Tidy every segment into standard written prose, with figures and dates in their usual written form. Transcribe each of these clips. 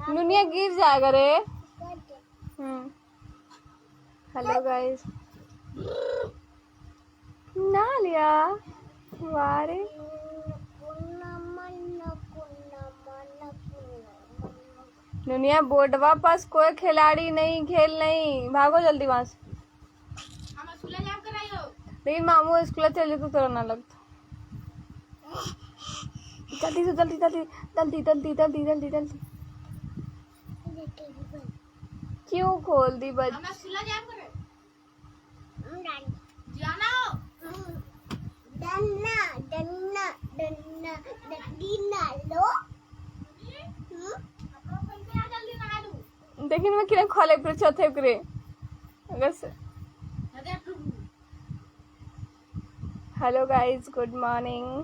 नुनिया गिर जाएगा रे। हेलो गाइस, ना लिया वारे। नुनिया बोर्डवा पास कोई खिलाड़ी नहीं, खेल नहीं, भागो जल्दी वहां से। लेकिन मामू स्कूल चल तो तोरा ना लगता। जल्दी से जल्दी जल्दी जल्दी जल्दी जल्दी जल्दी जल्दी। क्यों खोल दी बच? देखिन मैं किरण खोले पर चौथे करे अगर से। Hello guys, good morning.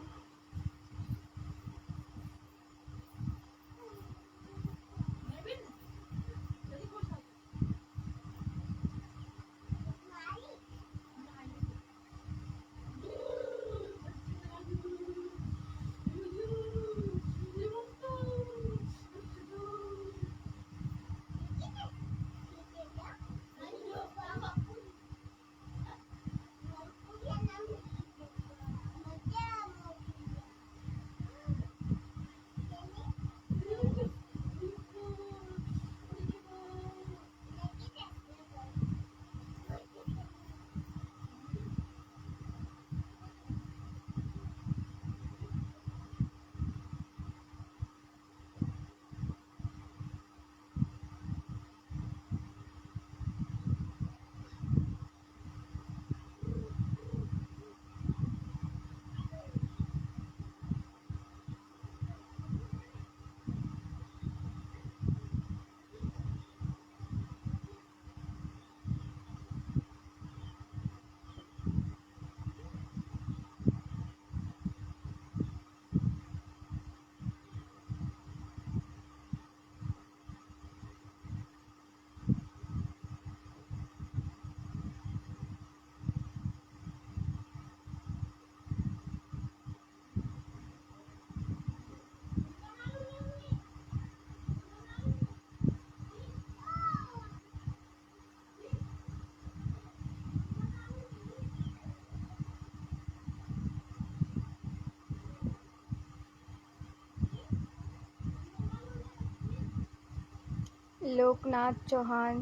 Loknath Chauhan,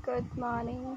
good morning.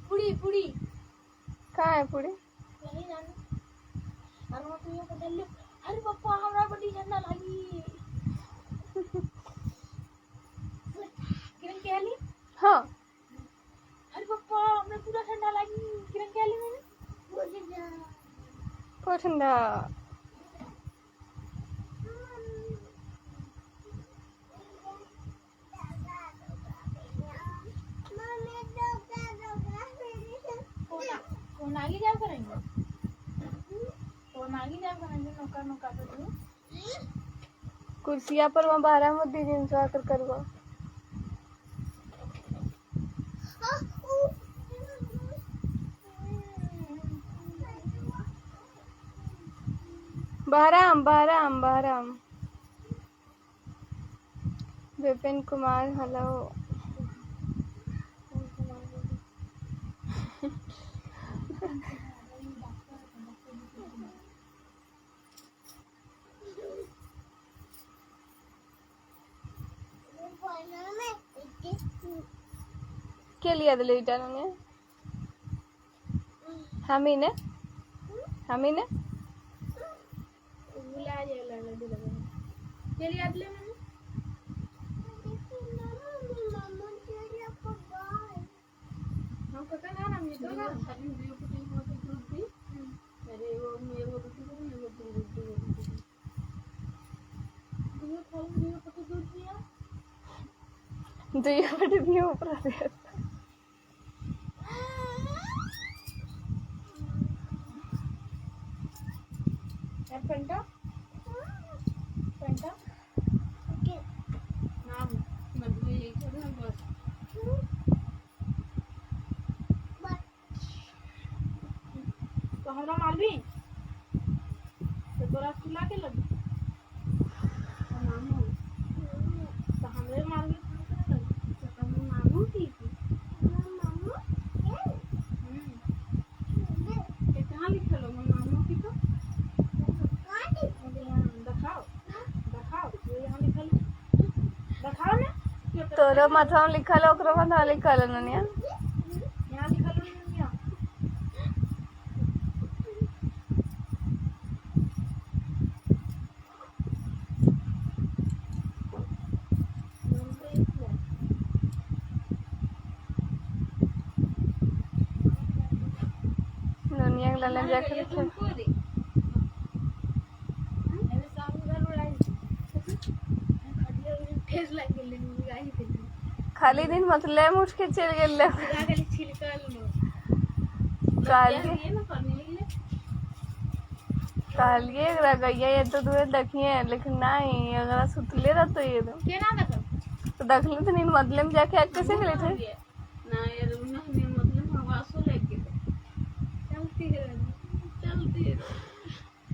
पूरी पूरी कहाँ है पूरी? यही जाने और वो तो ये बदल ले। अरे पप्पा हमरा बड़ी ठंडा लगी। किरण क्या ली? हाँ अरे पप्पा हमरा पूरा ठंडा लगी। किरण क्या ली मैंने? को ठंडा। कौन आगे जा करेंगे? कौन आगे जा करेंगे? नौका नौका पे तू कुर्सिया पर वहाँ बारह मत दीजिए इंजॉय आकर करवा। बहराम बहराम बहराम। विपिन कुमार हेलो। के लिया बेटा ने? हमी ने बुला जे लगा दे लगा चलिए आदले मैंने हम पता ना हम ये तो ना खाली वीडियो पुटिंग हो के दूध दी। अरे वो मेरे को दूध नहीं वो दूध दियो खाली वीडियो पुटिंग दूध दिया तो ये बड़े भी ऊपर आ गया। पेंटा पेंटा ओके नाम मतलब ये करना बस तो हमरा मालवी तो तोरा खिला के लग नाम तो हमरे मालवी तो हम नामू ठीक कितना लिखल हो नामू की तो तोरो माथा में लिखल है ओकरो माथा में लिखल है ननिया। यहाँ लिखल है ननिया ननिया के लालन जाके लिखे फेस लाइक के लिए गाई थे खाली दिन मतलब मुझ के चल गेल खाली छिलकल कालिए रगैया ये तो दूर देखिए लेकिन नहीं अगर सुतले रहतो ये केना देखल तो देखले तो नहीं मतलब में जाके कैसे गेले थे ना यार नहीं मतलब हवासो लेके चलती है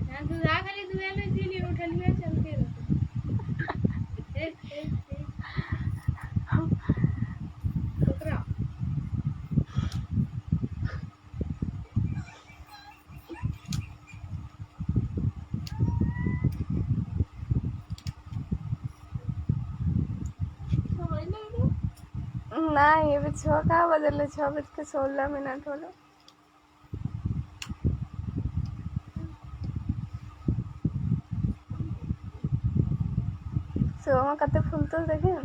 यार तू जा खाली दुआले इसीलिए उठल हुए चलते रहते नहीं ये भी 6 का बदले 6:16 होलो। सुबह कते फूल तो देखे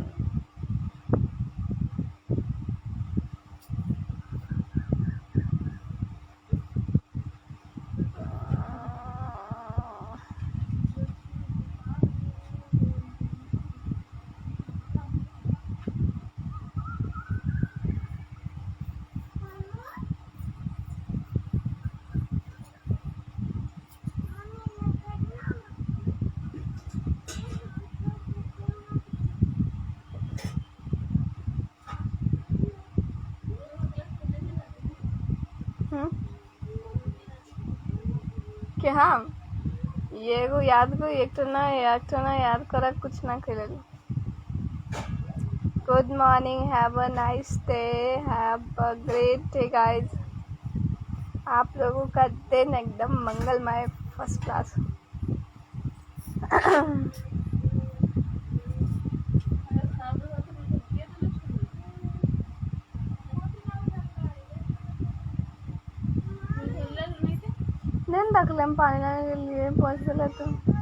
कि हम ये एगो याद को एक तो ना याद कर कुछ ना खेल। Good morning have a nice day have a great day guys. आप लोगों का दिन एकदम मंगलमय फर्स्ट क्लास। टाकलं पाणी लावायला गेली बस झाला तर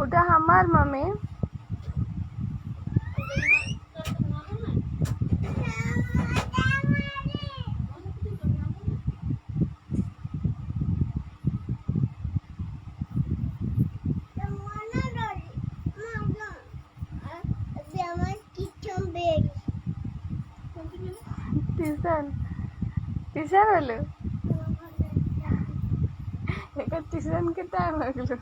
ওটা আমার মামি টিউশন টিউশন হলো একা টিউশন के टाइम हो गलो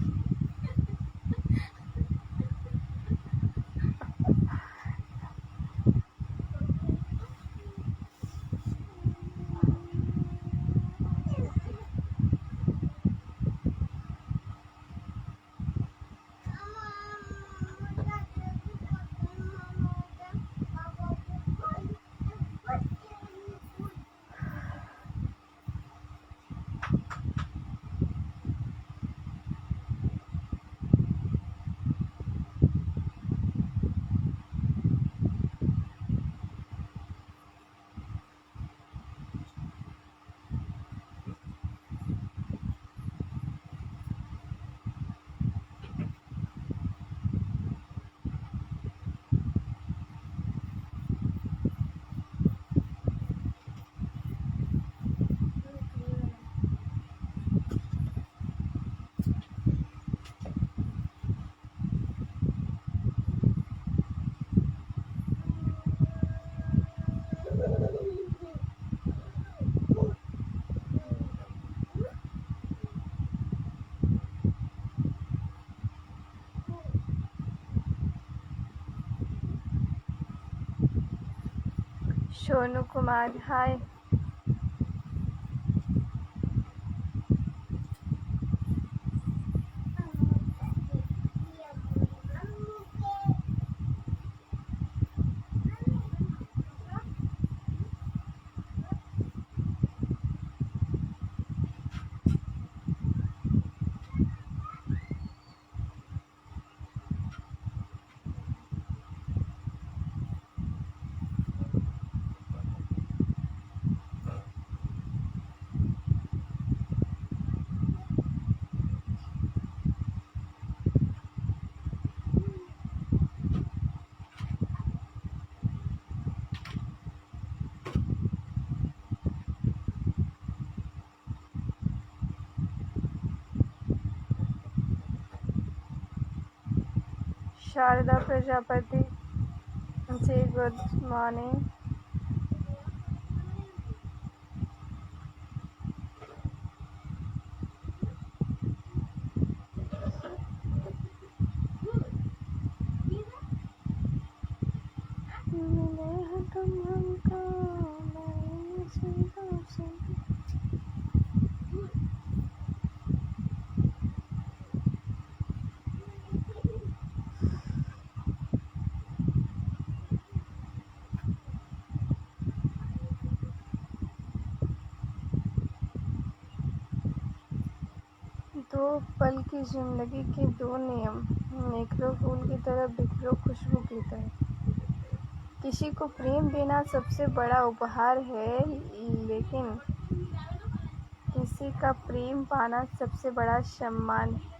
सोनू कुमार हाय शारदा प्रजापति जी गुड मॉर्निंग दो पल की जिंदगी के दो नियम निखरो फूल की तरह बिखरो खुशबू की तरह किसी को प्रेम देना सबसे बड़ा उपहार है लेकिन किसी का प्रेम पाना सबसे बड़ा सम्मान है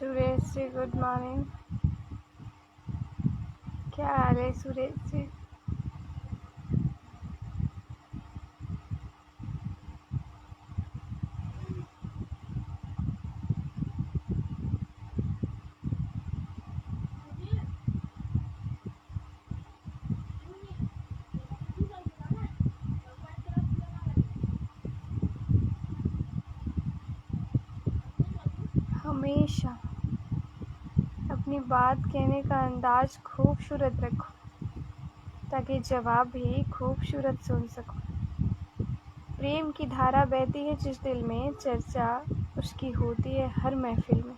सुरेश जी गुड मॉर्निंग। क्या हाल है सुरेश जी? हमेशा अपनी बात कहने का अंदाज खूबसूरत रखो ताकि जवाब भी खूबसूरत सुन सको। प्रेम की धारा बहती है जिस दिल में, चर्चा उसकी होती है हर महफिल में।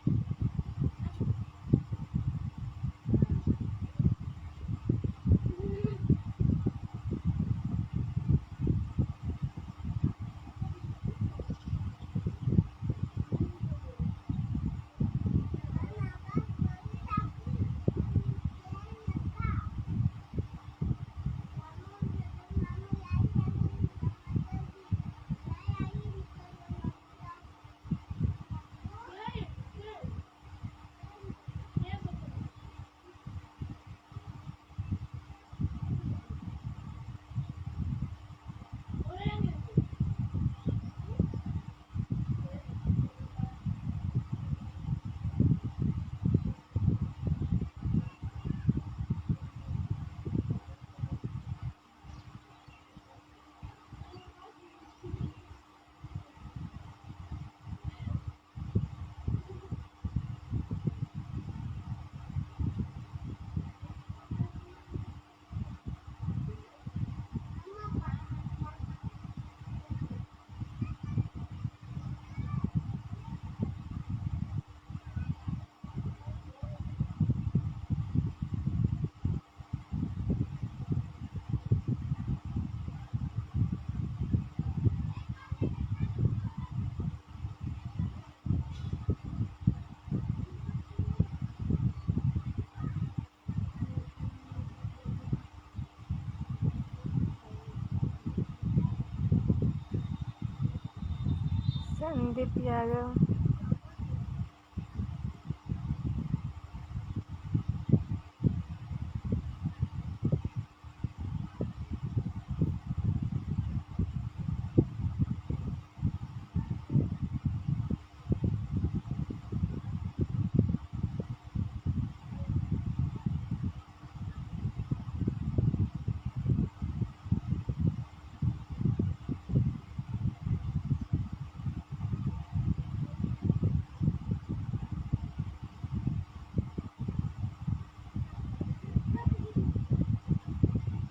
संदीप यादव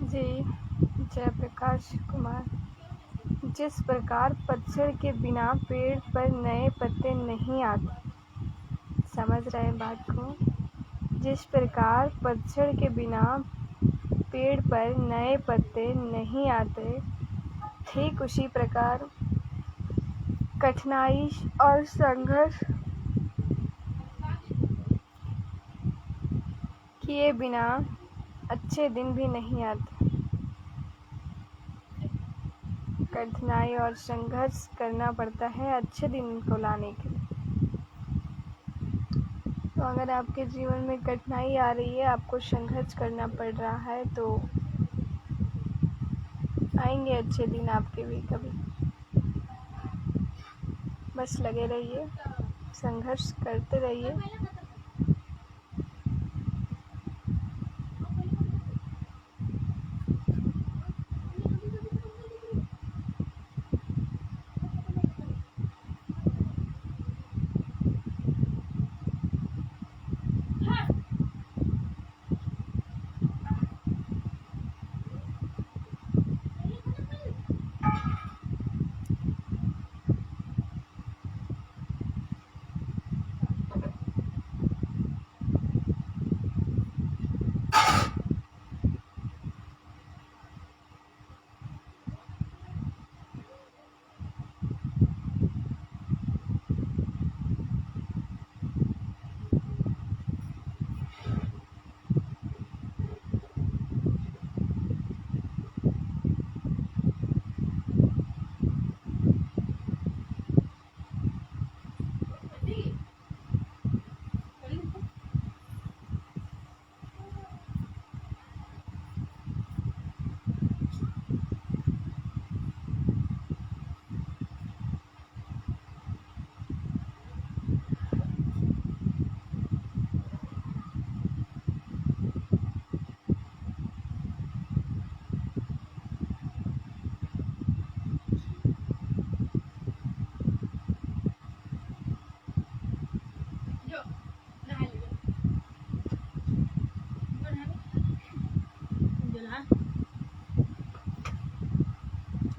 जी जयप्रकाश कुमार। जिस प्रकार पतझड़ के बिना पेड़ पर नए पत्ते नहीं आते, समझ रहे हैं बात को? जिस प्रकार पतझड़ के बिना पेड़ पर नए पत्ते नहीं आते, ठीक उसी प्रकार कठिनाई और संघर्ष किए बिना अच्छे दिन भी नहीं आते। कठिनाई और संघर्ष करना पड़ता है अच्छे दिन को लाने के लिए। तो अगर आपके जीवन में कठिनाई आ रही है, आपको संघर्ष करना पड़ रहा है, तो आएंगे अच्छे दिन आपके भी कभी। बस लगे रहिए, संघर्ष करते रहिए।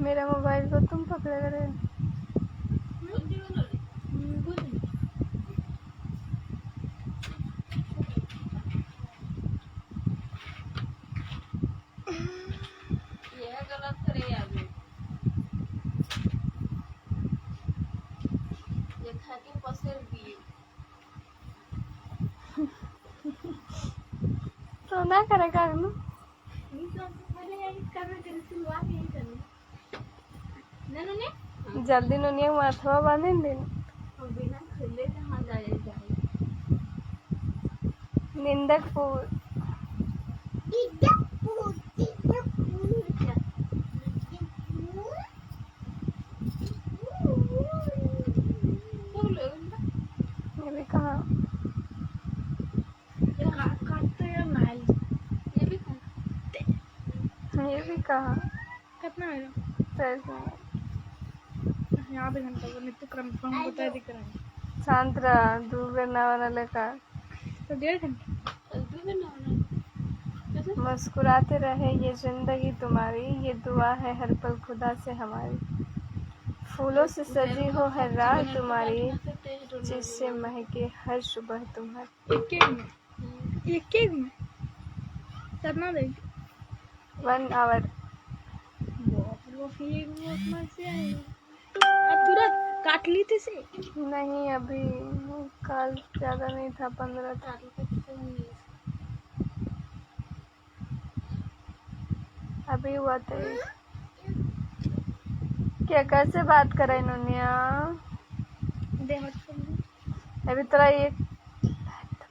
मेरा मोबाइल को तुम पकड़े रहे। यह गलत करे यार ये खा के पसेर दिए तो ना करेगा ना। जल्दी नुनिया माथवा बांधे दिन बिना खेले कहाँ जाए जाए निंदक फूल ये भी कहा ये भी कहा कितना मेरा पैसा आधे घंटा को नित्य क्रम बता दिख रहा है शांत रहा दूर ना वाला लेकर तो 1.5 घंटा मुस्कुराते रहे ये जिंदगी तुम्हारी ये दुआ है हर पल खुदा से हमारी फूलों से सजी हो हर रात तुम्हारी जिससे महके हर सुबह तुम्हारी एक में कितना देगी 1 आवर वो फिर वो अपना से आएगा अब तुरंत काट ली थी से नहीं अभी कल ज्यादा नहीं था 15 था अभी हुआ था क्या कैसे बात करे नुनिया अभी तेरा ये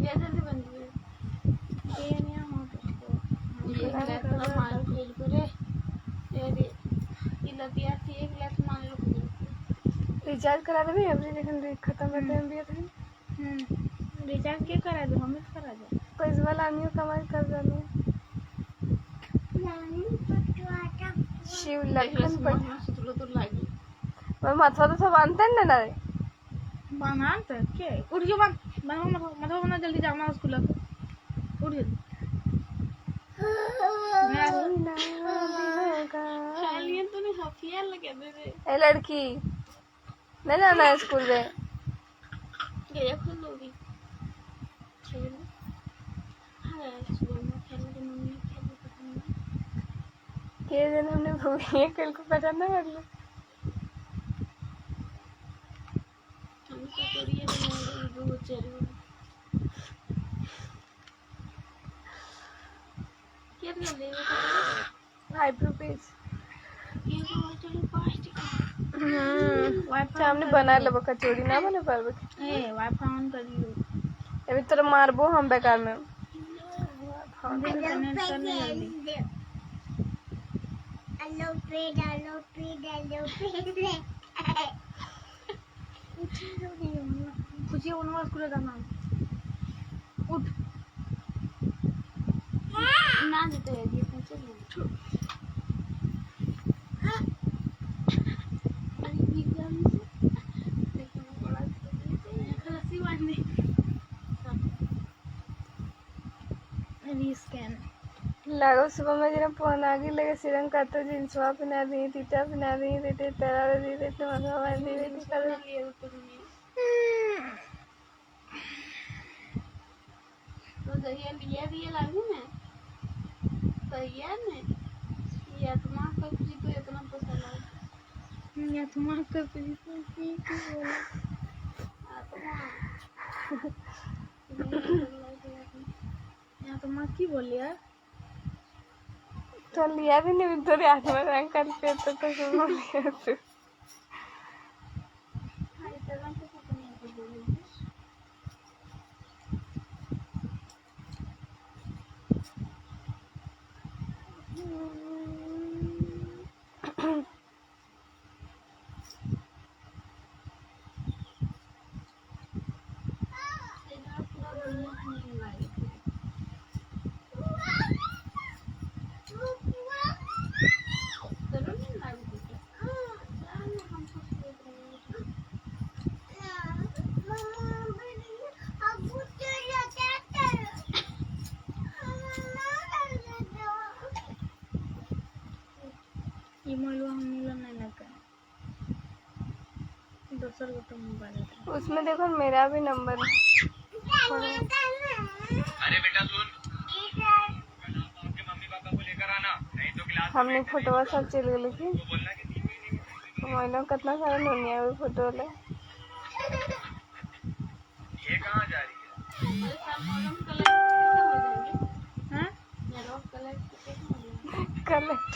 जल्दी बन ये नहीं मार खेल करे ये लतिया थी एक लाख मान लो रिचार्ज करा दे अभी लेकिन खत्म करते हैं भी थे रिचार्ज क्या करा दो हमें करा दो पैसा वाला आनियो कमाई कर दो शिव लखन तो लागी मैं माथवा तो सब बांधते हैं ना रे बांध तो के उठ के बांध मतलब बना जल्दी जाना स्कूल उठ जल्दी खाली तूने हफिया लगे दे रे ए लड़की नहीं जाना है स्कूल में गया खुद होगी खेल हाँ सुबह में खेलने के मम्मी खेल के दिन हमने भूखी कल को पसंद ना कर लो हमको करिए बनाए बहुत जरूर कितना लेगा ₹5 ये तो चलो 5 सामने बना लेबो कचौड़ी ना बने पारबो ए वाईफाई ऑन कर लो अभी तोरा मारबो हम बेकार में खुशी बनवा स्कूल जाना उठ ना देते हैं ये चलो स्कैन लागो सुबह में जरा फोन आगे लगे सिरंग का तो जींसवा पहना दी तीता पहना दी देते तेरा दी देते मगवा बांध दी देते कर तो दहिया लिया दिए लागी ना दहिया ने या तुम्हारा का कुछ तो इतना पसंद है या तुम्हारा का कुछ तो बोला या तुम्हारा की बोल यार तो लिया भी नहीं तेरे हाथ में रंग कर पे तो सुन लिया तू ये मालूम हम मिला नहीं दूसर को तो मोबाइल है। उसमें देखो मेरा भी नंबर है। अरे बेटा सुन, आपके मम्मी पापा को लेकर आना, नहीं तो क्लास हमने फोटो सब चल गए लेकिन को बोलना कि मोबाइल कितना सारा दुनिया में फोटो ले ये कहाँ जा रही है। मेरे साथ मॉडर्न कलर कितने हो जाएंगे? हाँ मेरा कलर कितने हो जाएंगे? कलेक्ट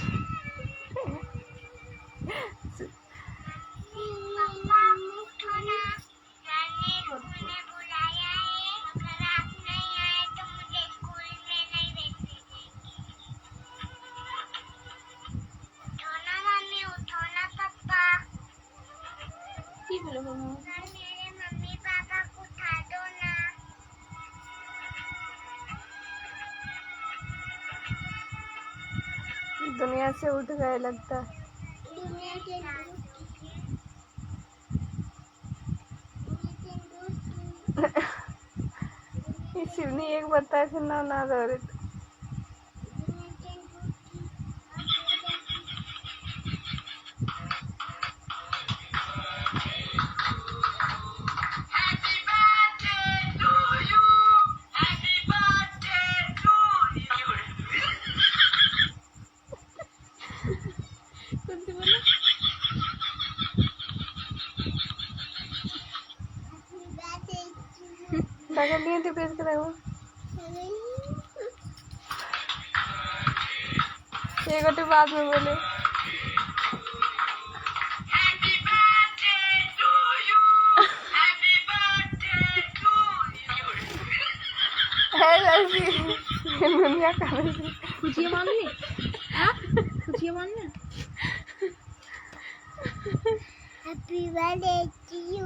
की बोले मम्मा? मम्मी पापा को उठा दो ना। दुनिया से उठ गए लगता है। दुनिया के शिवनी एक बताए फिर ना ना रो रहे थे। कौन सी बोले? क्या कर लिए थे पेज के वो एक घंटे बाद में बोले दुनिया का खुशियाँ मांगनी? हाँ खुशियाँ मांगना? Happy birthday to you.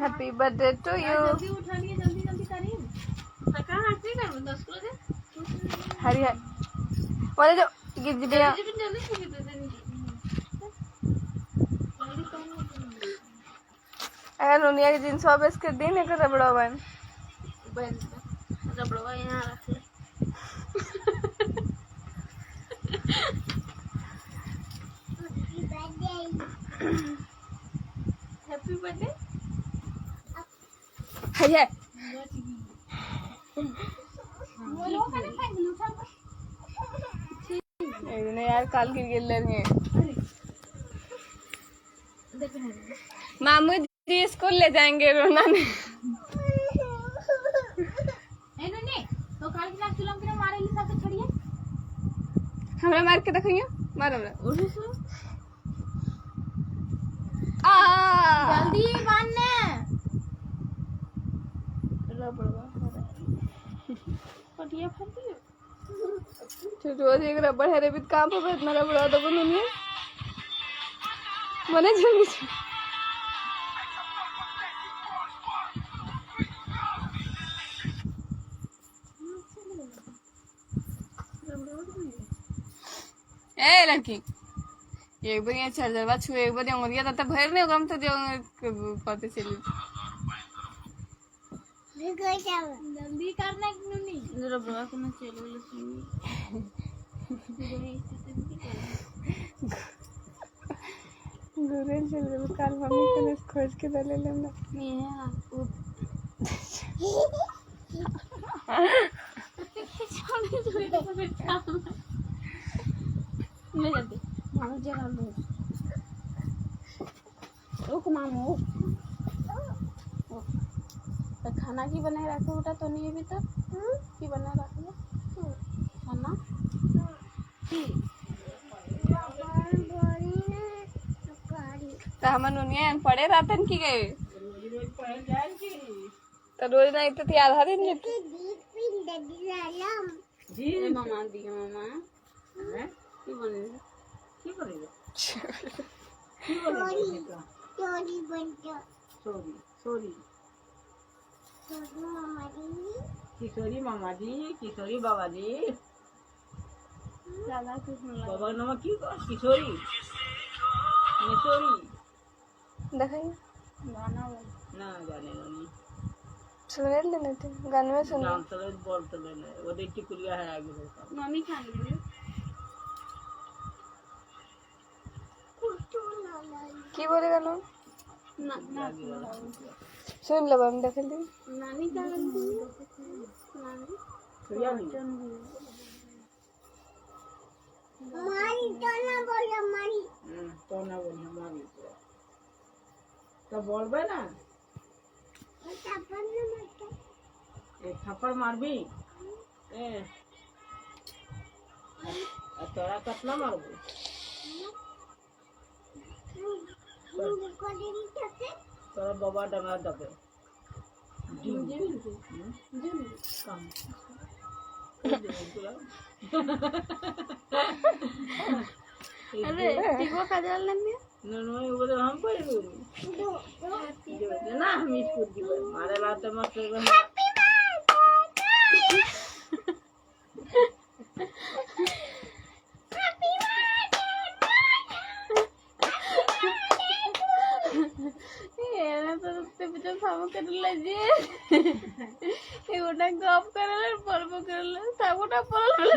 Happy birthday to you. जल्दी उठा लिए, जल्दी जल्दी करिए। तो कहाँ हंसी कर बंदा उसको दे। हरी है बोले जो गिर दिया जल्दी जल्दी से दे दे नीचे। जल्दी करो। अगर दुनिया के जींस वापस कर दी ना कर रबड़ा बन बहन रबड़वा यहाँ रख ले। Happy birthday. हरी है एक दिन यार काल गिर गिर लेंगे मामू जी स्कूल ले जाएंगे रोना ने तो काल क्लास चुलम के मारे हिसाब से छोड़िए। हमरा मार के देखियो मार हमरा उठो सो आ जल्दी बांधने। रबड़वा पटिया फट गई। तो रोज एक रबड़ है रे भी काम पे इतना रबड़ तो बनो नहीं मने जल्दी से ए लड़की एक बार ये चार्जरवा छू एक बार उंगलिया तब भर नहीं होगा हम तो जो कहते चली जल्दी करना नहीं रबड़वा को ना चलो ले सुनी। गुरे चल रहे काल मम्मी को खोज के दले लेना ये आपको छोड़े छोड़े तो बैठा ले जल्दी मामू जरा लो रुक मामू। तो खाना की बनाए रखे बेटा तो नहीं अभी तक की बना रखे खाना की तो हम नुनिया पड़े रातन की गए तो रोज नहीं तो आधा दिन लेते जी मामा दी मामा की बने की करेगा सॉरी सॉरी किशोरी मामा जी किशोरी बाबा जी ज्यादा कुछ नहीं लगा। बाबा नाम की किशोरी किशोरी दिखाइए गाना ना जाने वाली सुने लेने थे गाने में सुन नाम तो बोल तो लेना वो देखी कुलिया है आगे देखा मम्मी खा ली की बोलेगा लोग सुन लो हम देख ली नानी क्या करती है? नानी तो ना बोलिए मारी तो बोलबे ना एक थप्पड़ मारबी ए तोरा कितना मारबू तोरा बाबा डंगा दबे काम अरे टिको का जल लेंगे नहीं वो तो हम पर ना हम स्कूल की मारे लाते मस्त सामो करले जे एगोटा गप करले परबो करले सागोटा परले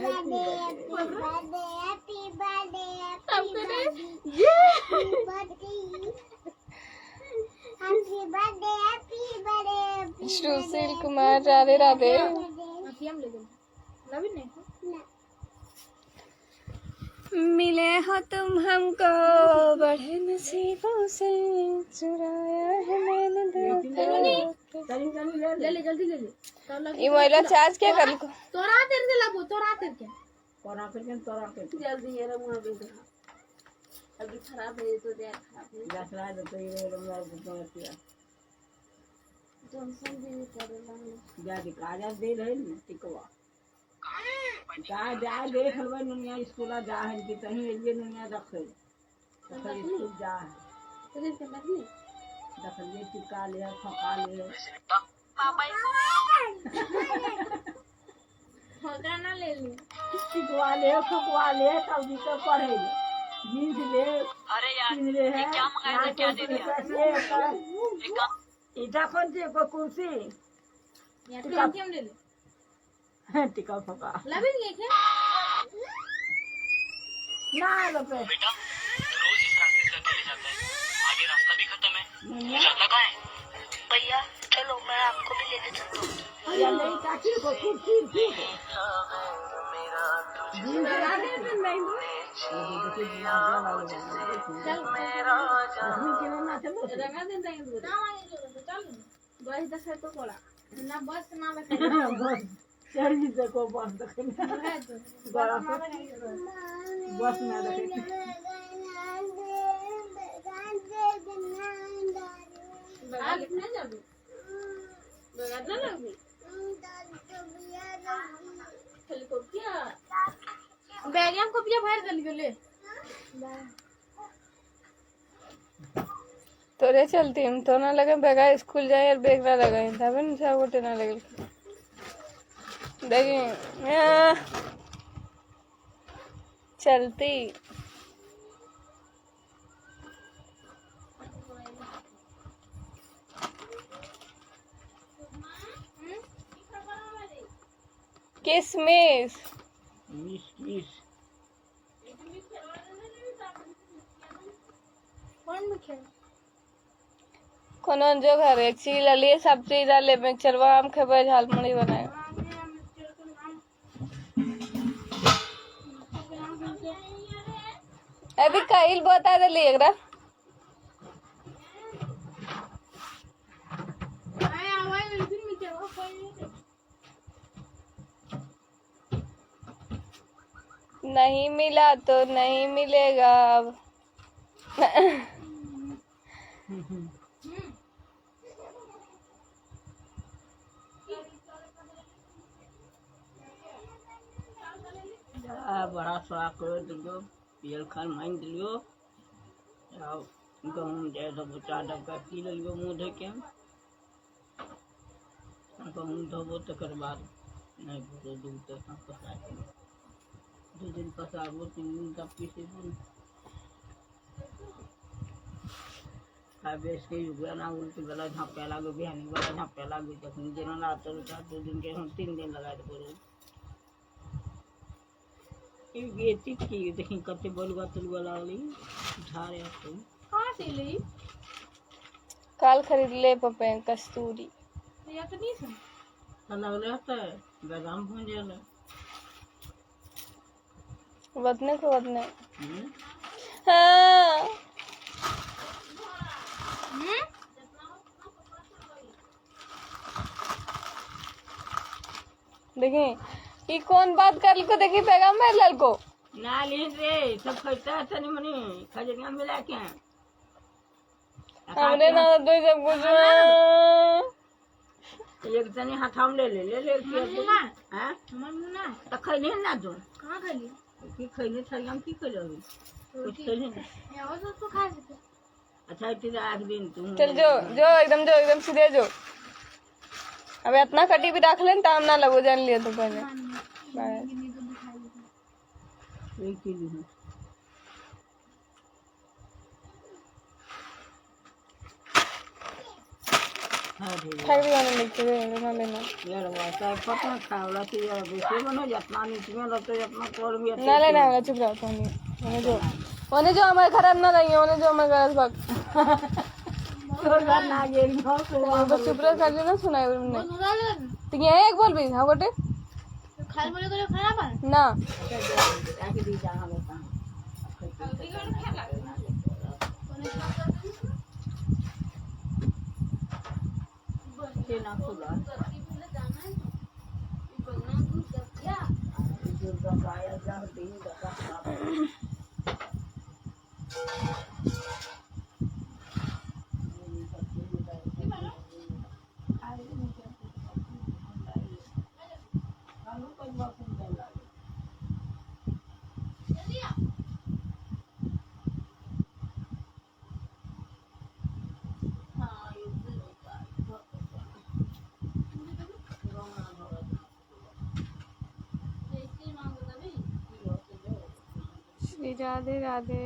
हैप्पी बर्थडे सुशील कुमार राधे राधे मिले हो तुम हमको बड़े नसीबों से चुराया है मैंने दिल को। ले ले जल्दी ले ले ये मोबाइल चार्ज क्या कर को तोरा तेरे से लगो तोरा तेरे के तोरा के जल्दी ये रमुआ दे दे अभी खराब है तो दे खराब है दसरा दे तो ये रंगा तो किया जॉनसन भी करेला जाके कागज दे रहे न टिकवा जा देख लेबै नुनिया स्कूल जा है कि तही एलिए नुनिया रखे तखन स्कूल जा है तेरे के नहीं देखलिए टिका ले फका ले होगा ना ले ले टिकवा ले फकवा ले तब जी के पढ़े ले जीत ले अरे यार ले है क्या मंगाया था, क्या दे दिया? इटा कौन सी को कुर्सी या टीएम ले ले टिका फका लबेंगे क्या ना लपे बेटा रोज इस रास्ते से अकेले जाता है, आगे रास्ता भी खत्म है, जाता कहाँ है? भैया चलो मैं आपको भी लेके चलता हूँ। या नहीं काकी को कुर्सी थी रंगा दिन देंगे ना आगे चल बस दस तो कोला ना बस ना बस चढ़ी से को बस देखने बड़ा बस में देखे आज कितने जाबे बगाना लगबी हेलीकॉप्टर बैग हम कपिया भर दल गेले तोरे चलती हम तो ना लगे बेगा स्कूल जाए और बेग ना लगे तब न सब गोटे ना लगे देखी चलती किसमिस मिस कौन मुखे कोनो जो घर एक चीज लिए सब चीज डाले में चरवा आम खेबे झालमुड़ी बनाए अभी कईल बता दे एकरा आए आवाज लेकिन में क्या कोई नहीं मिला तो नहीं मिलेगा अब बड़ा सड़ा कर दिलो पियल खान मान दिलियो गहूँ जाए तो बच्चा डबका पी लियो मुँह धो के गहूँ धोबो तकर बाद नहीं भरो दूध तक पसा 2 दिन पसाबो 3 दिन तक पीसेबो बेस के ना उल्टी वाला झाँपे लागो बिहानी वाला झाँपे लागो जखन जेना 2 दिन के हम 3 दिन लगा देबो ये की देखी कते बलुआ तलुआ लागली झारे तो कहाँ से ली काल खरीद ले पपे कस्तूरी या तो नहीं सुन तो लगले है बादाम भूंजल वदने को वदने हम्म हाँ देखिए ये कौन बात कर को देखी पैगाम्बर लाल को ना ली रे सब खैता तनी मनी खजरिया मिला के हमने ना तो सब कुछ एक तनी हाथाम ले हां हमार मुन्ना तो खैले ना दो कहाँ खाली की खैले थरियाम की खैले अभी कुछ खैले ना या वो तो खा सकते अच्छा तेरा एक दिन तुम चल जो एकदम सीधे जो अबे इतना कटी भी रख लेन ताम ना लगो जान लिया तो पहले बस नहीं तो दिखाई देता एक किलो है हाँ ठीक है फेंक दिया मैंने लिख के ना लेना यार वासा पता खावला कि यार वैसे बनो जितना नीचे में रहते जितना कोल भी ना लेना होगा चुप रहो सोनी होने जो हमारे खराब ना रही होने जो हमारे गलत बात तो ना गेल हो बस चुप रह कर लेना सुनाई उन्होंने मुराले तो ये एक बोल भी हाँ बेटे खाली बोले को खराब है ना आके दी जा हम बता के ना खुदा जो दबाया जा दिन दबा श्री राधे राधे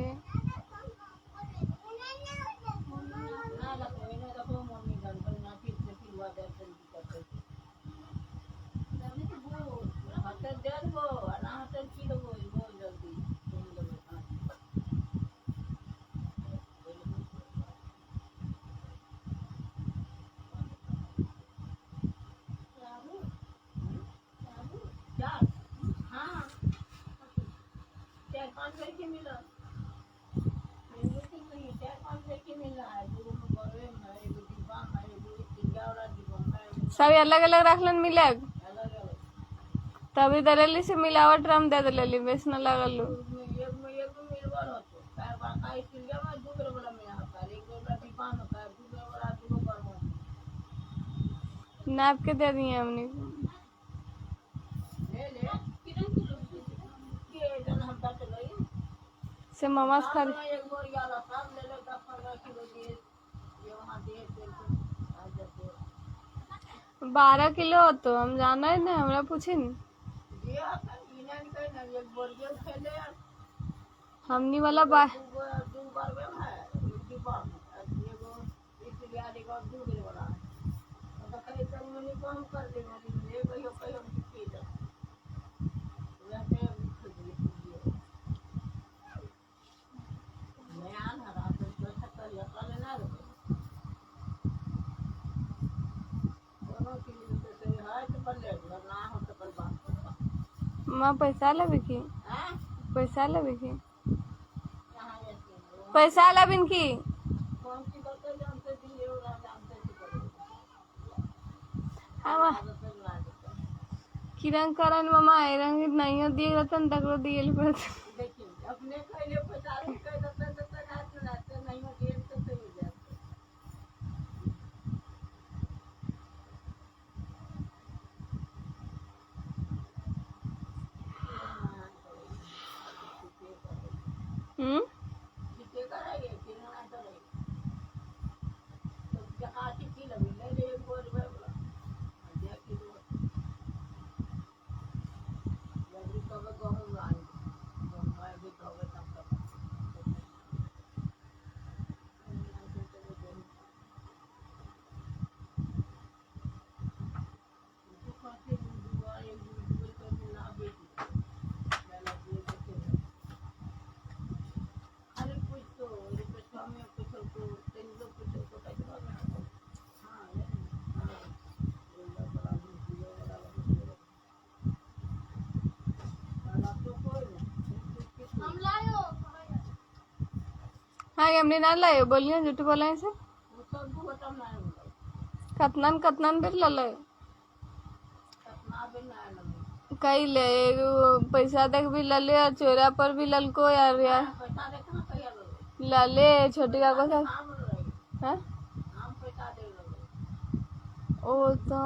सब अलग अलग रख लन मिलक तभी दलेली से मिलावट राम दे दलेली बेस न लगल नाप के दे दिए हमने से मामा खा 12 किलो तो हम जाना है ना हमरा पूछे न हमनी वाला बा माँ पैसा लेबे की पैसा लेबे की पैसा लेबिन की हाँ किरण करन मामा रंग नहीं दिए रतन तकरो दिए पड़त हाँ हमने ना लाए बोलिए झूठ बोला से वो सब बटम ना कतनन कतनन बेर लले कितना भी ना लगे कई ले पैसा तक भी लले और चोरा पर भी ललको यार पैसा देखना कहिया लगे लले छोटी काको था नाम लगे हाँ नाम पैसा दे लगे ओ तो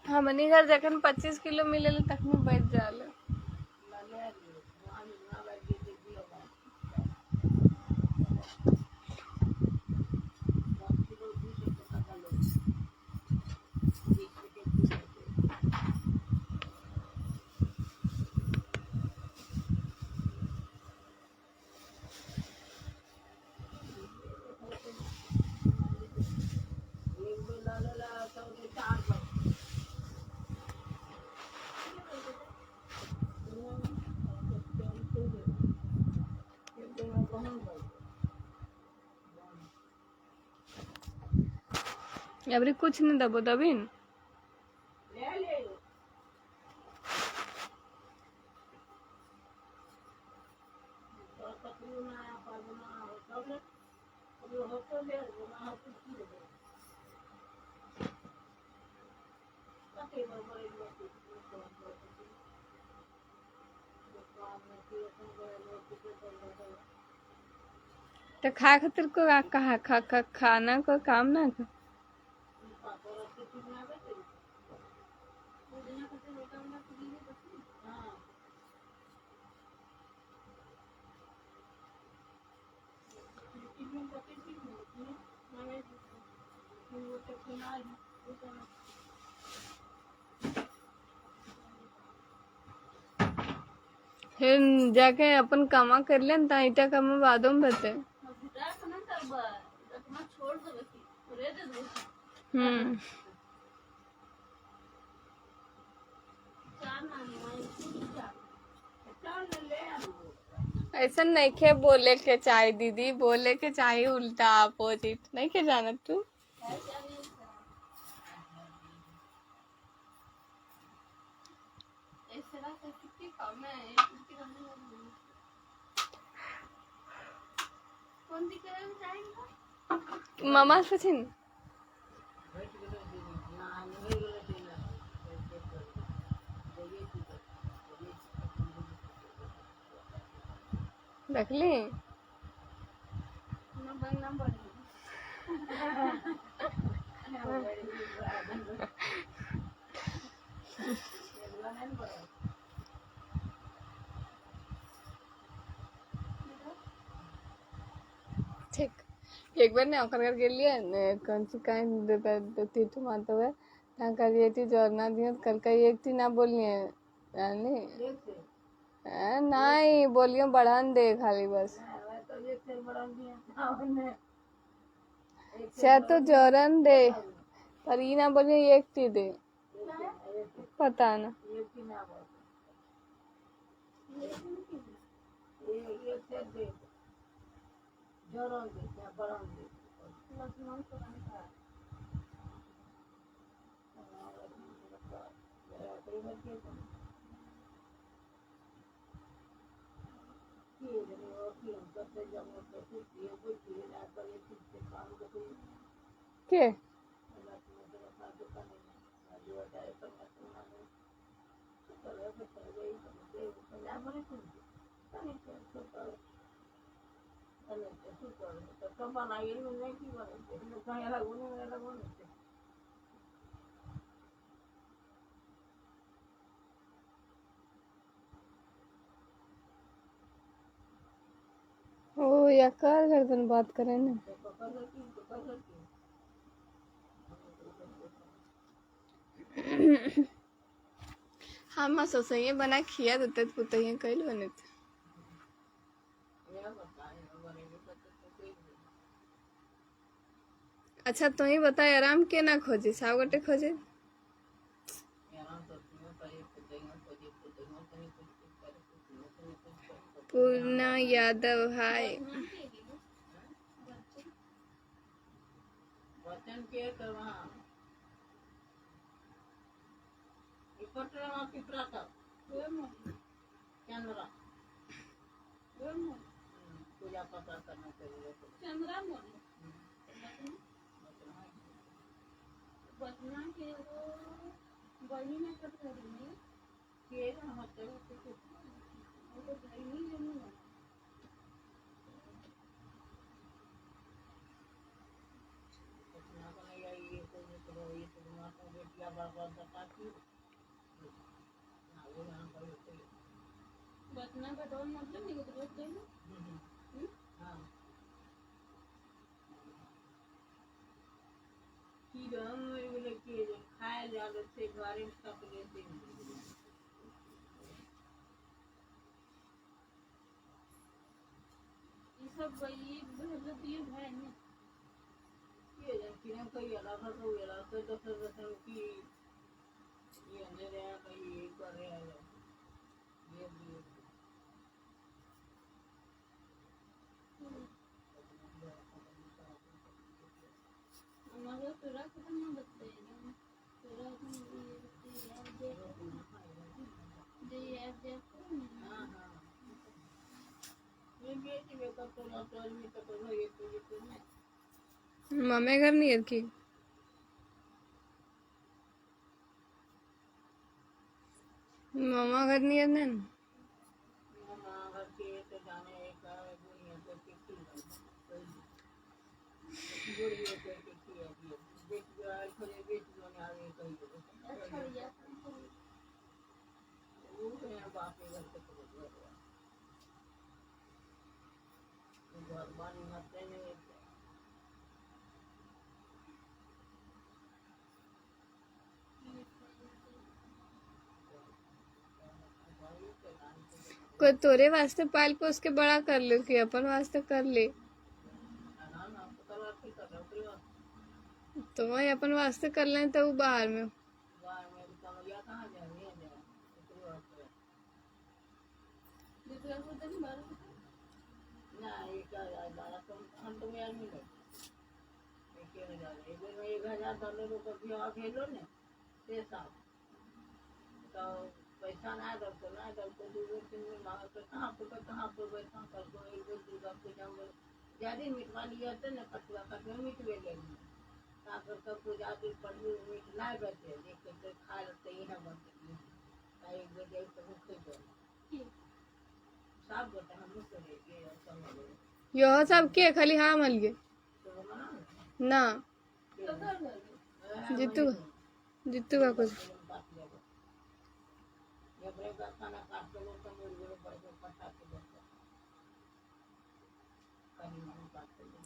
हमनी घर जखन 25 किलो मिले तक में बच जाले अबरी कुछ नहीं दबो तभी तो खा खातिर को कहा खाना को काम ना का फिर जाके अपन कमा कर लेन ता इटा कमा बादों में बते छोड़ दो दे दो हम्म ऐसा नहीं के बोले के चाहे दीदी बोले के चाहे उल्टा अपोजिट नहीं के जाना तू मामा सचिन देख ली ठीक एक बार ने ओकर कर गेलिए कौन सी काहे तीर्थ मानते हुए ता कर ये थी जोरना दियो कल का एक थी ना बोलिए नहीं नहीं बोलियो बढ़ान दे खाली बस चाहे तो जोरन दे पर ये ना बोलिए एक थी दे पता ना के ओ या कर गर्दन बात करें ना हम सोसइए बना खिया देते पुतइए कैल बने अच्छा तो ही बताए आराम के ना खोजे सावगटे खोजे पूर्णा यादव हाय वचन के करवा पटना पिपरा तक चंद्रा पूजा पता करना चाहिए चंद्रा मोड़ बचना के वो बनी में कट रही है ये हम तो वो तो घर नहीं लेनी है पटना का नहीं आई ये तो माता बेटिया बाबा बता की ना वो यहाँ पर होते बचना का डोर मतलब नहीं तो रोज देना हाँ की हम बोले कि खाए जाने से घरे में सब लेते हैं ये सब वही भेज दिए भाई ने ये किरण कई अलग है कोई अलग से तो की ये अंदर है कहीं ये कर रहे हैं ये भी हमारा पूरा खत्म नहीं बताएगा पूरा ये याद हाँ हाँ ये बेटी बेटा तो ना तो आदमी तो करो ये तो नहीं मम्मी घर नहीं है की मामा घर नहीं है ना मामा घर के तो जाने एक बुढ़िया को कितनी बुढ़िया को कितनी है बेटी खड़े बेटी ने आगे कही अच्छा लिया वो है बाप के घर तक घर बानी मत नहीं कोई तोरे वास्ते पाल पोस के बड़ा कर ले कि अपन वास्ते कर ले तो वही अपन वास्ते कर ले तो वो बाहर में दूसरा को तो नहीं बारह ना एक बारह तो हम तो यार नहीं लगे $1,000 को भी भेलो ने से साहब तो पैसा ना दो तो ना दो तो 2-3 दिन मांग तो कहाँ पे बैठा कर दो एक दो दुर्गा पूजा में ज्यादा मिटवा लिया तो ना कटवा कटवा मिटवे लेंगे ताकर का पूजा भी पढ़ू मीट ना बैठे देख के खा लेते ही है बनते एक बजे तो मुझसे दो सब बेटा हम करेंगे समझ यह सब के खाली हाँ मलिए तो मना ना तो कर लो जीतू जीतू का कुछ खाना काट लो तो मुर्गे पर पटा के दो कहीं नहीं काट लो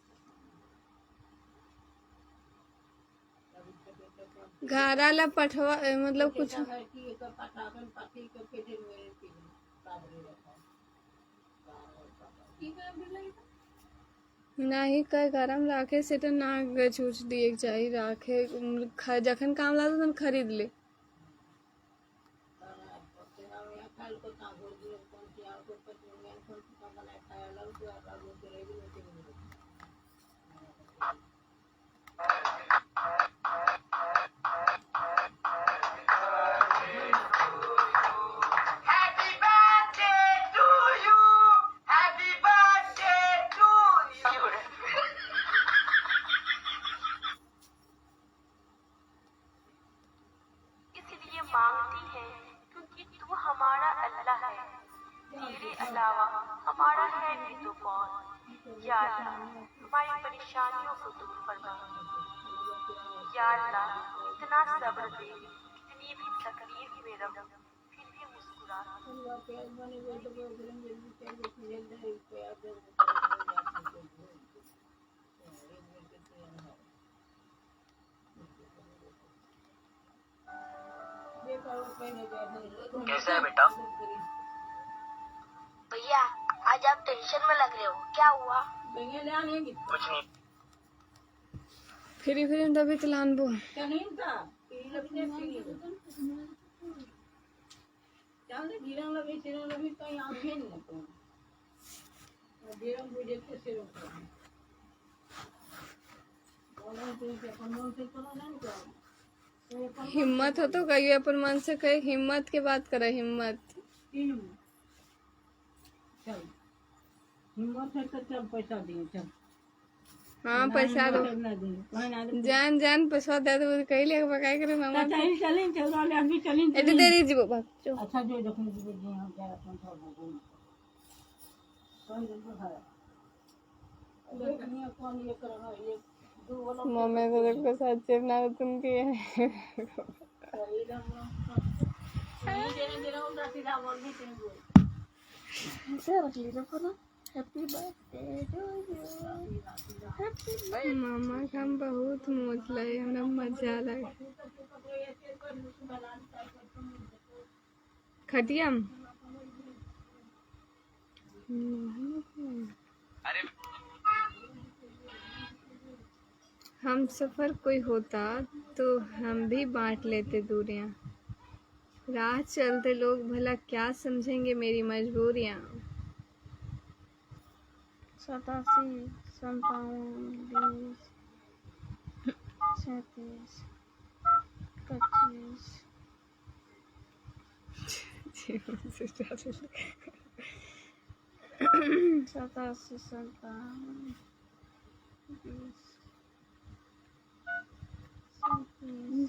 घारा ला पठवा मतलब कुछ है कि एक पटाखन पाती के पेटे में की काबरे रखा की कर भी लगी नहीं कई गरम राखे से तो ना छूच दिए के चाहिए राखे जखन काम ला तो खरीद ले कल को तागो दियो कौन सी आको पति में कौन सी का बनाए खाया लो तो आप लोग के रेडी में इसलिए मांगती है क्योंकि तू हमारा अल्लाह है, तेरे अलावा हमारा है नहीं तो कौन। या अल्लाह हमारी परेशानियों को दूर फरमा। या अल्लाह इतना सब्र दे, इतनी भी तकलीफ में रहो फिर भी मुस्कुरा। कैसा है बेटा? भैया आज आप टेंशन में लग रहे हो, क्या हुआ? कुछ नहीं। फिर तभी तलान बो हिम्मत हो तो कहिए, अपन मन से कहे हिम्मत के बात करे, हिम्मत। चल हिम्मत है तो चल पैसा दिए चल। हाँ पैसा दो, ना दिए कहीं ना दे। जान जान पैसा दे दो, कही ले पकाई करे मामा। चल चलिन चल वाले अभी चलिन। एते देरी जीवो भाग जो। अच्छा जो देखने जी जी हम जा अपन सब बोल कौन दिन को है देखनिए कौन ये कर रहा है ये दो वाला मम्मी तो देखो सच्चे ना तुम के सही लगा ये देना उनका सीधा बोल भी तेरे बोल ऐसे रख लीजिए पूरा। Happy birthday to you, happy birthday. मामा का हम बहुत मौज लगे, हमरा मजा लगे। खटियम हम सफर कोई होता तो हम भी बांट लेते दूरियां, राह चलते लोग भला क्या समझेंगे मेरी मजबूरियां। 87, 57, 20, 37, 25, 87, 57, 20,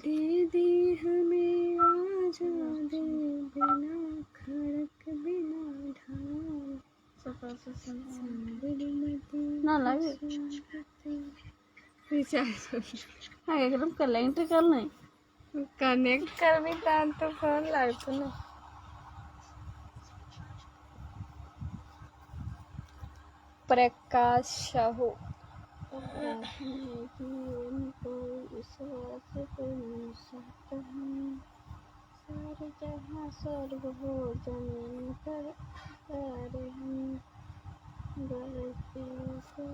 दे दी हमें आजादी, बिना खड़क बिना ढाल, 87, साबरमती ना लगे हाँ एकदम कर ले एंट्री कर नहीं। कनेक्ट कर भी था तो फोन लगता ना। प्रकाश साहू सारे जहाँ स्वर्ग हो जमीन पर सारे हम गलती से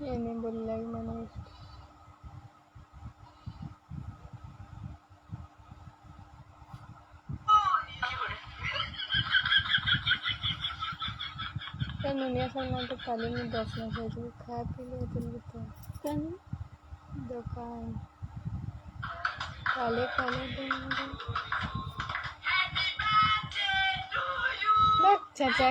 ये नहीं बोल लगी मैंने। दुनिया सब तो काले में 10 में से खा पी लो तुम तो दुकान काले काले चाचा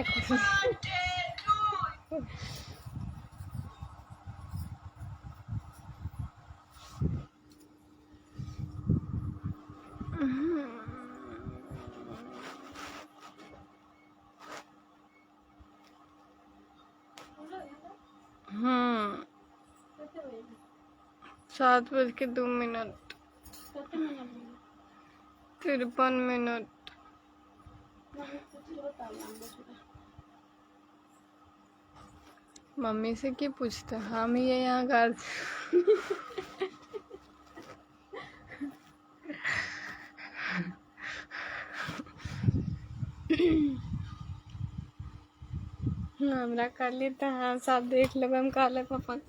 हाँ 7:02 53 मम्मी से क्या पूछता, हम ही है यहाँ घर। हमरा कर लेता हाँ साथ देख लब हम काले अपन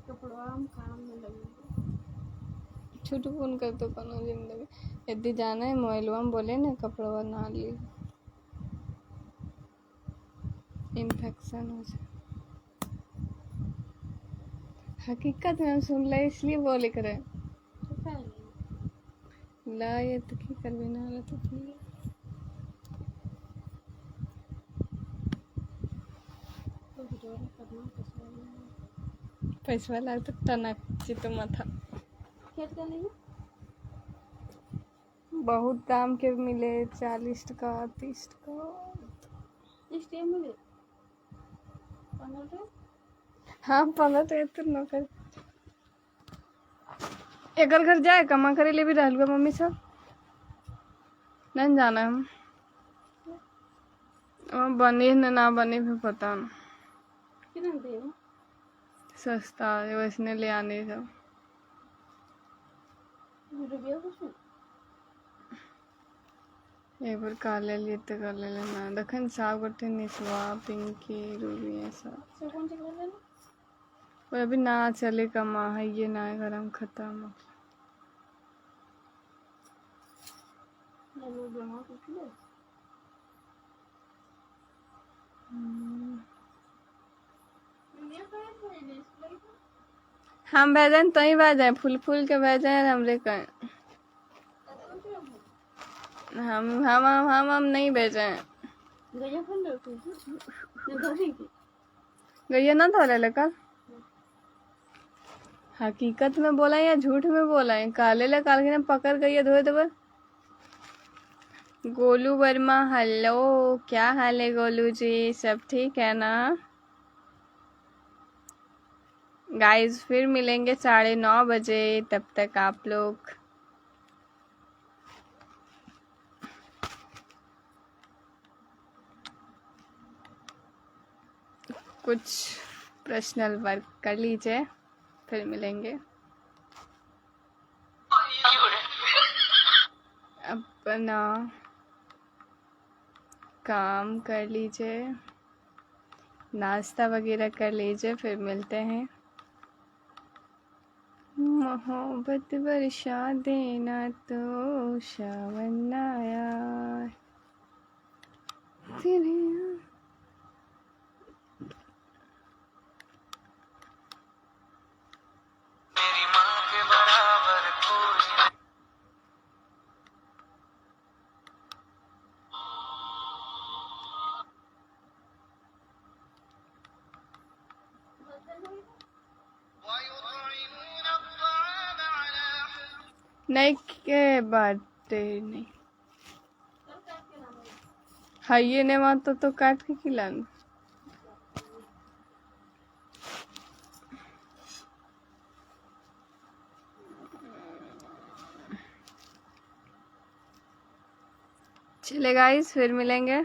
कपड़ा हम काम में लगे छुट फोन कर तो कनो जिंदगी यदि जाना है मोबाइलवा में बोले ना कपड़ा ना ली इन्फेक्शन हो जाए। हकीकत में हम सुन ले इसलिए बोले करे ला ये तो की कर बिना ला तो की पैसा लाग तो टनक चित माथा खेत का नहीं बहुत दाम के मिले 40 टका 30 टका इस टाइम में हाँ 15-73 नौकर एक घर जाए कमा करे ले भी रहलुआ मम्मी सब नहीं जाना हम बनी न ना बनी भी पता न सस्ता है वैसने ले आने सब एक बार काले लिए तो कर ले लेना दखन साफ करते निसवा पिंकी रूबी ऐसा और अभी ना चले कमा है ये ना गरम खत्म हम भेजन तो ही भेजे फूल फूल के भेजे हमरे कहीं हम नहीं भेजे गैया ना धोले लेकर हकीकत में बोला या झूठ में बोला है काले ले काल के पकड़ गई धोए देवे गोलू वर्मा हेलो क्या हाल है गोलू जी सब ठीक है ना गाइस फिर मिलेंगे 9:30 बजे तब तक आप लोग कुछ पर्सनल वर्क कर लीजिए फिर मिलेंगे अपना काम कर लीजिए नाश्ता वगैरह कर लीजिए फिर मिलते हैं मोहब्बत बरसा देना तो सावन आया तेरे नहीं के बात नहीं हाँ ये नहीं मानता तो काट के खिलाना चले गाइस फिर मिलेंगे